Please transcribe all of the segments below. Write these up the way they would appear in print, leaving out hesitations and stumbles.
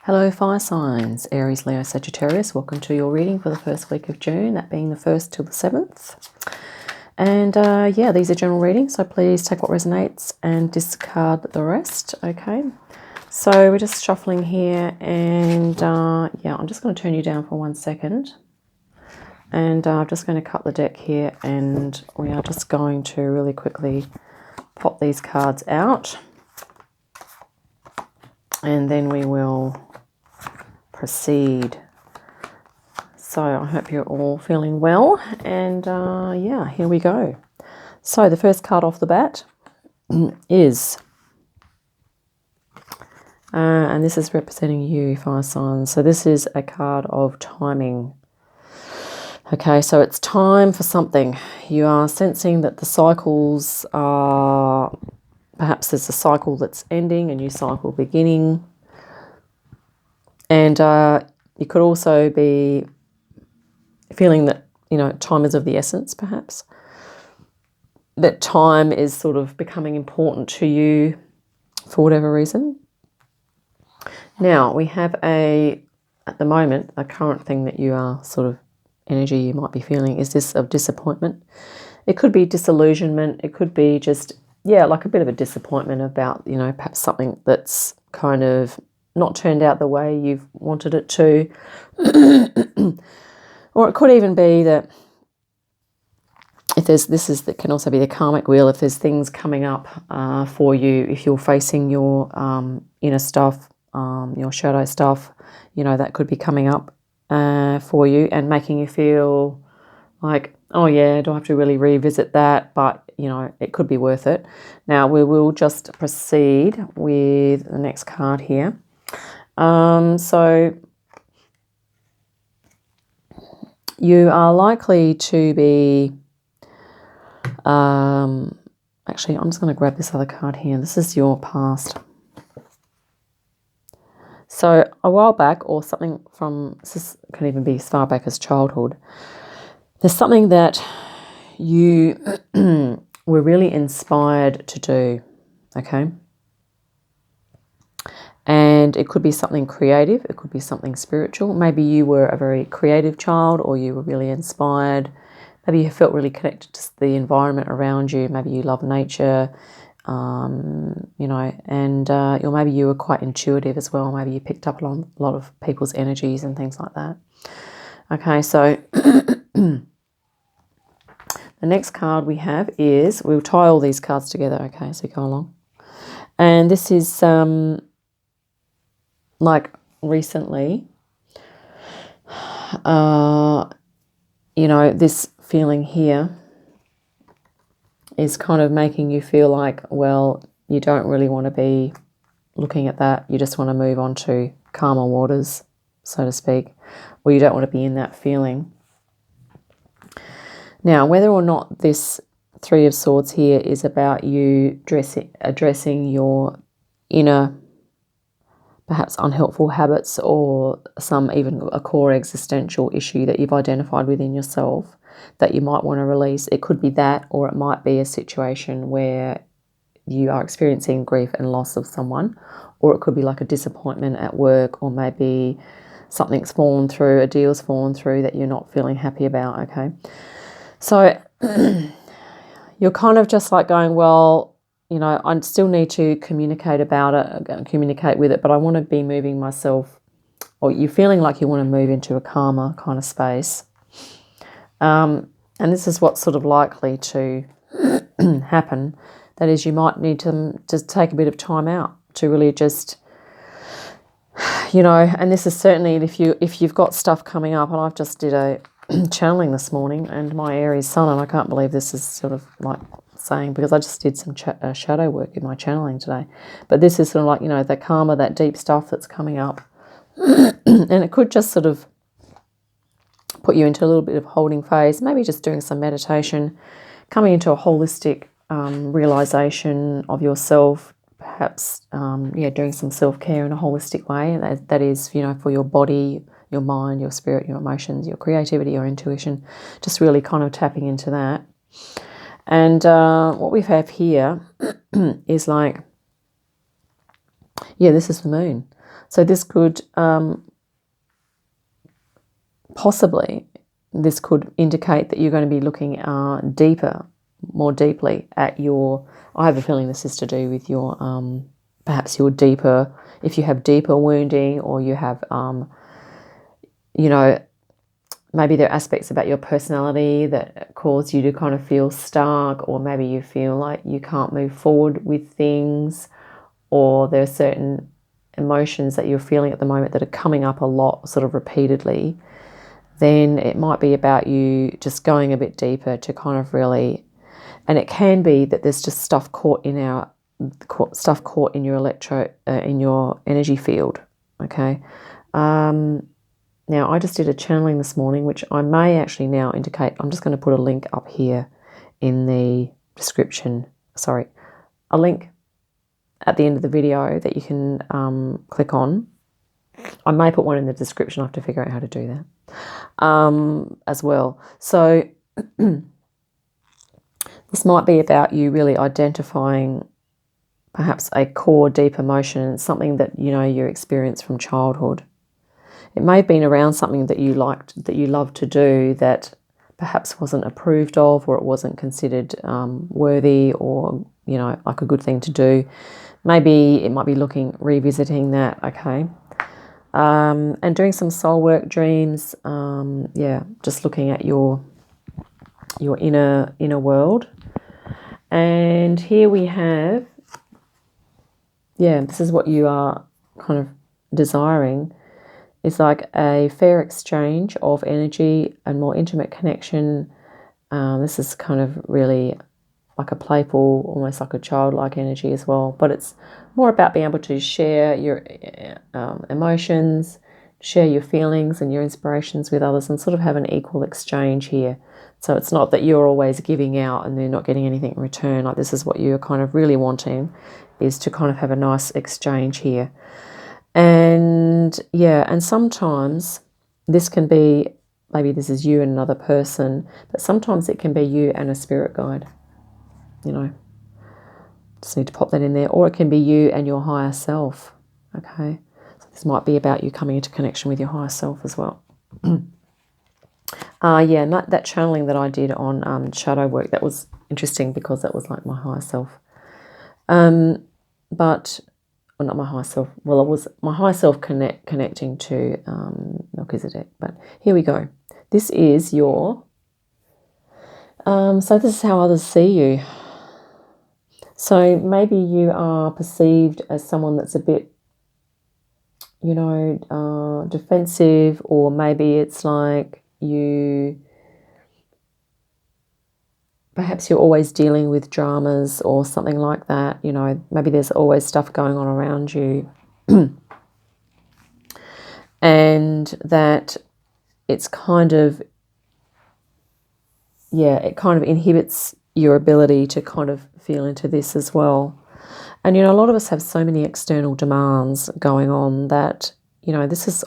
Hello fire signs, Aries, Leo, Sagittarius. Welcome to your reading for the first week of June, that being the 1st till the 7th. And yeah, these are general readings, so please take what resonates and discard the rest, okay? So we're just shuffling here and yeah, I'm just going to turn you down for 1 second. And I'm just going to cut the deck here and we are just going to really quickly pop these cards out. And then we will proceed. So I hope you're all feeling well, and yeah, here we go. So the first card off the bat is and this is representing you, fire signs. So this is a card of timing. Okay, so it's time for something. You are sensing that the cycles are, perhaps there's a cycle that's ending, a new cycle beginning. And you could also be feeling that, you know, time is of the essence, perhaps. That time is sort of becoming important to you for whatever reason. Now, we have at the moment, a current thing that you are sort of, energy you might be feeling is this of disappointment. It could be disillusionment. It could be just, yeah, like a bit of a disappointment about, you know, perhaps something that's kind of not turned out the way you've wanted it to. Or it could even be that if there's, that can also be the karmic wheel, if there's things coming up for you, if you're facing your inner stuff, your shadow stuff, you know, that could be coming up for you and making you feel like, oh yeah, do I have to really revisit that? But, you know, it could be worth it. Now, we will just proceed with the next card here. So you are likely to be, actually, I'm just going to grab this other card here. This is your past. So a while back, or something from, this can even be as far back as childhood, there's something that you were really inspired to do, okay? And it could be something creative, it could be something spiritual. Maybe you were a very creative child, or you were really inspired. Maybe you felt really connected to the environment around you. Maybe you love nature, you know, and or maybe you were quite intuitive as well. Maybe you picked up on a lot of people's energies and things like that. Okay, so the next card we have is, we'll tie all these cards together, okay, as we go along. And this is like recently, you know, this feeling here is kind of making you feel like, well, you don't really want to be looking at that. You just want to move on to calmer waters, so to speak, or you don't want to be in that feeling. Now, whether or not this Three of Swords here is about you addressing your inner, perhaps unhelpful habits, or some even a core existential issue that you've identified within yourself that you might want to release. It could be that, or it might be a situation where you are experiencing grief and loss of someone, or it could be like a disappointment at work, or maybe something's fallen through, a deal's fallen through that you're not feeling happy about, okay? So you're kind of just like going, well, you know, I still need to communicate about it, communicate with it, but I want to be moving myself, or you're feeling like you want to move into a calmer kind of space. And this is what's sort of likely to happen. That is, you might need to just take a bit of time out to really just, you know, and this is certainly if you've got stuff coming up, and I've just did a channeling this morning, and my Aries sun, and I can't believe this is sort of like saying, because I just did some shadow work in my channeling today, but this is sort of like, you know, the karma, that deep stuff that's coming up, and it could just sort of put you into a little bit of holding phase, maybe just doing some meditation, coming into a holistic realization of yourself, perhaps yeah, doing some self-care in a holistic way, that is, you know, for your body, your mind, your spirit, your emotions, your creativity, your intuition, just really kind of tapping into that. And what we have here is like, yeah, this is the moon. So this could possibly, this could indicate that you're going to be looking more deeply at your, I have a feeling this is to do with your, perhaps your deeper, if you have deeper wounding, or you have, you know, maybe there are aspects about your personality that cause you to kind of feel stuck, or maybe you feel like you can't move forward with things, or there are certain emotions that you're feeling at the moment that are coming up a lot, sort of repeatedly. Then it might be about you just going a bit deeper to kind of really, and it can be that there's just stuff caught in your in your energy field. Okay. Now, I just did a channeling this morning, which I may actually now indicate. I'm just going to put a link up here in the description. Sorry, a link at the end of the video that you can click on. I may put one in the description. I have to figure out how to do that as well. So this might be about you really identifying perhaps a core deep emotion, something that you experienced from childhood. It may have been around something that you liked, that you loved to do, that perhaps wasn't approved of, or it wasn't considered worthy, or like a good thing to do. Maybe it might be revisiting that. Okay. And doing some soul work, dreams, just looking at your inner world. And here we have, this is what you are kind of desiring. It's like a fair exchange of energy and more intimate connection. This is kind of really like a playful, almost like a childlike energy as well. But it's more about being able to share your emotions, share your feelings and your inspirations with others, and sort of have an equal exchange here. So it's not that you're always giving out and they're not getting anything in return. Like, this is what you're kind of really wanting, is to kind of have a nice exchange here. And and sometimes this can be, maybe this is you and another person, but sometimes it can be you and a spirit guide. Just need to pop that in there. Or it can be you and your higher self. Okay, so this might be about you coming into connection with your higher self as well. And that channeling that I did on shadow work, that was interesting because that was like my higher self. Well, not my higher self. Well, it was my higher self connecting to Melchizedek. But here we go. This is your. So this is how others see you. So maybe you are perceived as someone that's a bit, defensive, or maybe it's like perhaps you're always dealing with dramas or something like that. Maybe there's always stuff going on around you. And that it's kind of, it kind of inhibits your ability to kind of feel into this as well. And, a lot of us have so many external demands going on that, this is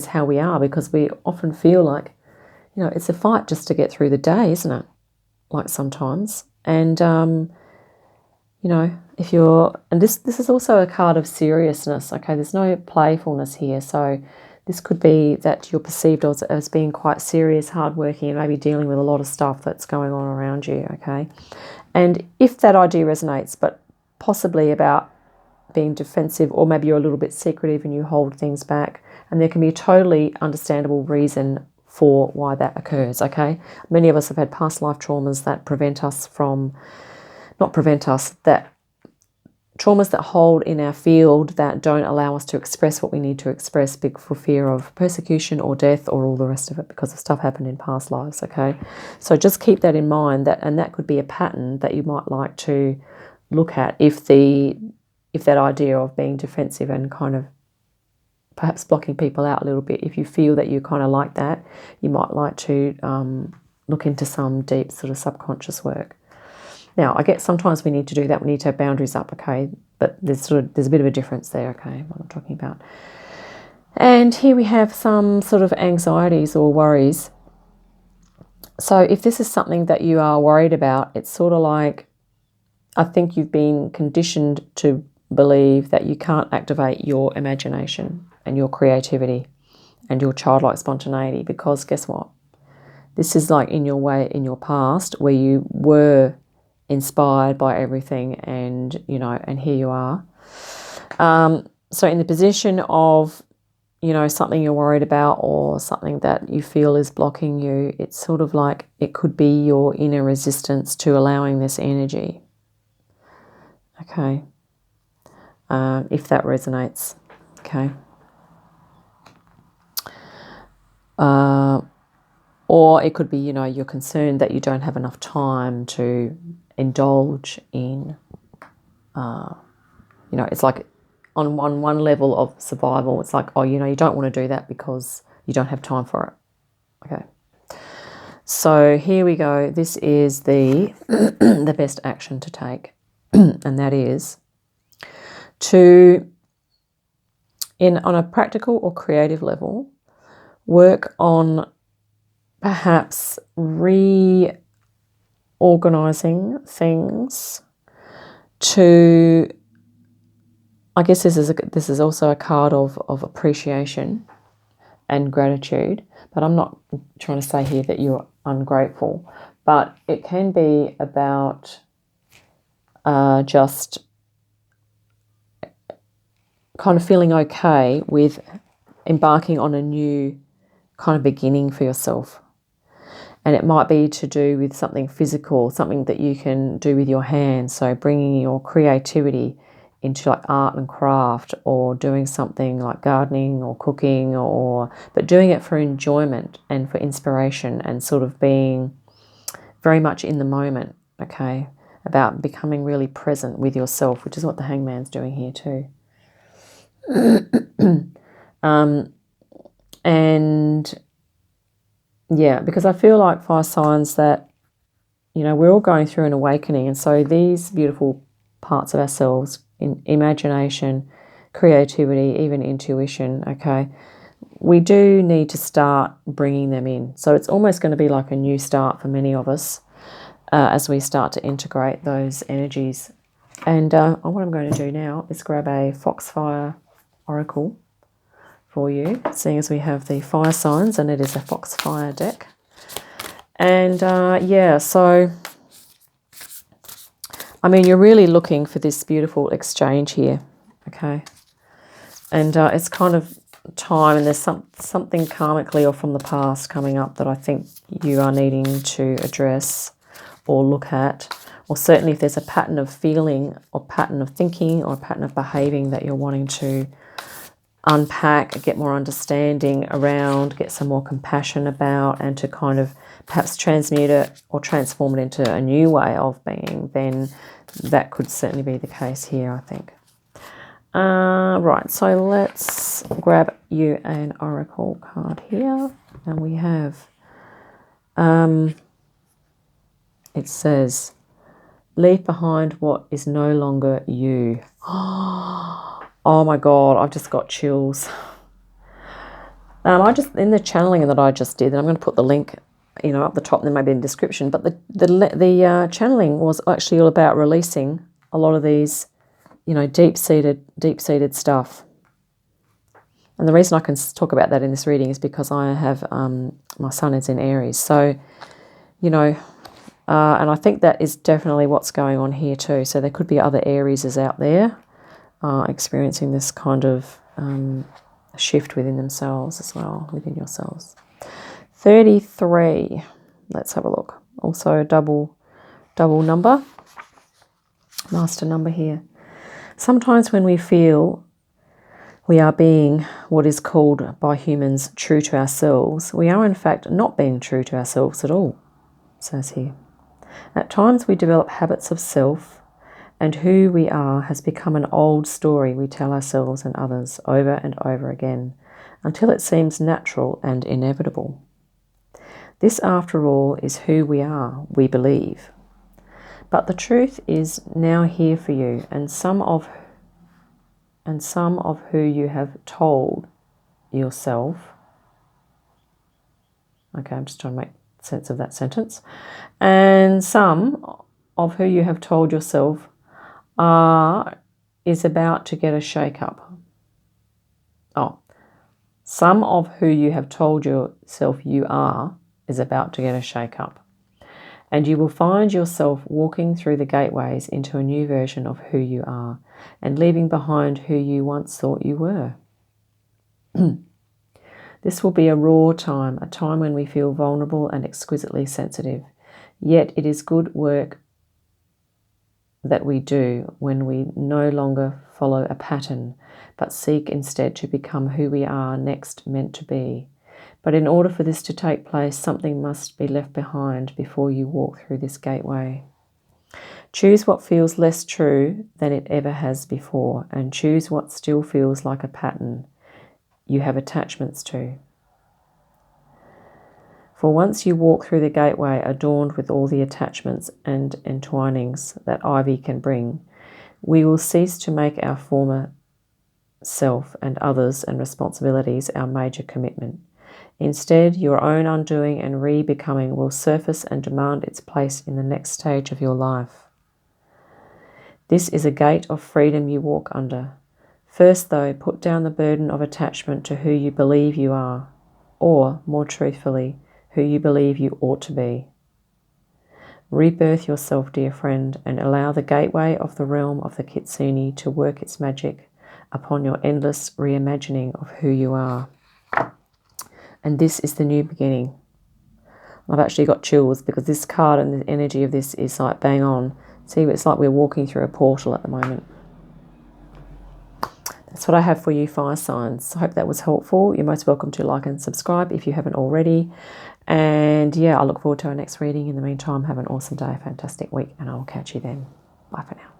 how we are, because we often feel like, it's a fight just to get through the day, isn't it? Like sometimes. And, if you're, and this is also a card of seriousness. Okay, there's no playfulness here. So this could be that you're perceived as being quite serious, hardworking, and maybe dealing with a lot of stuff that's going on around you. Okay. And if that idea resonates, but possibly about being defensive, or maybe you're a little bit secretive and you hold things back, and there can be a totally understandable reason for why that occurs. Okay, many of us have had past life traumas that that traumas that hold in our field that don't allow us to express what we need to express, for fear of persecution or death or all the rest of it, because of stuff happened in past lives. Okay, so just keep that in mind, and that could be a pattern that you might like to look at if that idea of being defensive and kind of perhaps blocking people out a little bit, if you feel that you kind of like that, you might like to look into some deep sort of subconscious work. Now, I get sometimes we need to do that. We need to have boundaries up, okay? But there's a bit of a difference there, okay, what I'm talking about. And here we have some sort of anxieties or worries. So if this is something that you are worried about, it's sort of like, I think you've been conditioned to believe that you can't activate your imagination and your creativity and your childlike spontaneity, because guess what? This is like in your past where you were inspired by everything, and and here you are. So in the position of something you're worried about or something that you feel is blocking you, it's sort of like it could be your inner resistance to allowing this energy. Okay. If that resonates. Okay. Or it could be, you're concerned that you don't have enough time to indulge in, it's like on one level of survival, it's like, oh, you don't want to do that because you don't have time for it. Okay. So here we go. This is the the best action to take, and that is to, on a practical or creative level, work on perhaps reorganizing things to, I guess this is also a card of appreciation and gratitude, but I'm not trying to say here that you're ungrateful, but it can be about just kind of feeling okay with embarking on a new kind of beginning for yourself. And it might be to do with something physical, something that you can do with your hands. So bringing your creativity into like art and craft, or doing something like gardening or cooking, but doing it for enjoyment and for inspiration, and sort of being very much in the moment, okay? About becoming really present with yourself, which is what the Hangman's doing here too. And yeah, because I feel like fire signs that, we're all going through an awakening. And so these beautiful parts of ourselves, in imagination, creativity, even intuition, okay, we do need to start bringing them in. So it's almost going to be like a new start for many of us as we start to integrate those energies. And what I'm going to do now is grab a Foxfire Oracle for you, seeing as we have the fire signs, and it is a Foxfire deck. And yeah, so I mean, you're really looking for this beautiful exchange here, okay? And it's kind of time, and there's something karmically or from the past coming up that I think you are needing to address or look at, or certainly if there's a pattern of feeling or pattern of thinking or a pattern of behaving that you're wanting to unpack, get more understanding around, get some more compassion about, and to kind of perhaps transmute it or transform it into a new way of being, then that could certainly be the case here, I think. Right, so let's grab you an oracle card here, and we have, it says, leave behind what is no longer you. Oh my God, I've just got chills. In the channeling that I just did, and I'm going to put the link, up the top, and then maybe in the description. But the channeling was actually all about releasing a lot of these, deep-seated stuff. And the reason I can talk about that in this reading is because I have my sun is in Aries, so and I think that is definitely what's going on here too. So there could be other Arieses out there experiencing this kind of shift within themselves as well, within yourselves. 33. Let's have a look. Also a double number. Master number here. Sometimes when we feel we are being what is called by humans true to ourselves, we are in fact not being true to ourselves at all, it says here. At times we develop habits of self, and who we are has become an old story we tell ourselves and others over and over again, until it seems natural and inevitable. This, after all, is who we are, we believe. But the truth is now here for you, and some of who you have told yourself. Okay, I'm just trying to make sense of that sentence. And some of who you have told yourself are is about to get a shake-up. Oh, some of who you have told yourself you are is about to get a shake-up. And you will find yourself walking through the gateways into a new version of who you are and leaving behind who you once thought you were. This will be a raw time, a time when we feel vulnerable and exquisitely sensitive. Yet it is good work that we do when we no longer follow a pattern, but seek instead to become who we are next meant to be. But in order for this to take place, something must be left behind before you walk through this gateway. Choose what feels less true than it ever has before, and choose what still feels like a pattern you have attachments to. For once you walk through the gateway adorned with all the attachments and entwinings that ivy can bring, we will cease to make our former self and others and responsibilities our major commitment. Instead, your own undoing and re-becoming will surface and demand its place in the next stage of your life. This is a gate of freedom you walk under. First, though, put down the burden of attachment to who you believe you are, or, more truthfully, who you believe you ought to be. Rebirth yourself, dear friend, and allow the gateway of the realm of the Kitsune to work its magic upon your endless reimagining of who you are. And this is the new beginning. I've actually got chills because this card and the energy of this is like bang on. See, it's like we're walking through a portal at the moment. That's what I have for you, fire signs. I hope that was helpful. You're most welcome to like and subscribe if you haven't already. And yeah, I look forward to our next reading. In the meantime, have an awesome day, a fantastic week, and I will catch you then. Bye for now.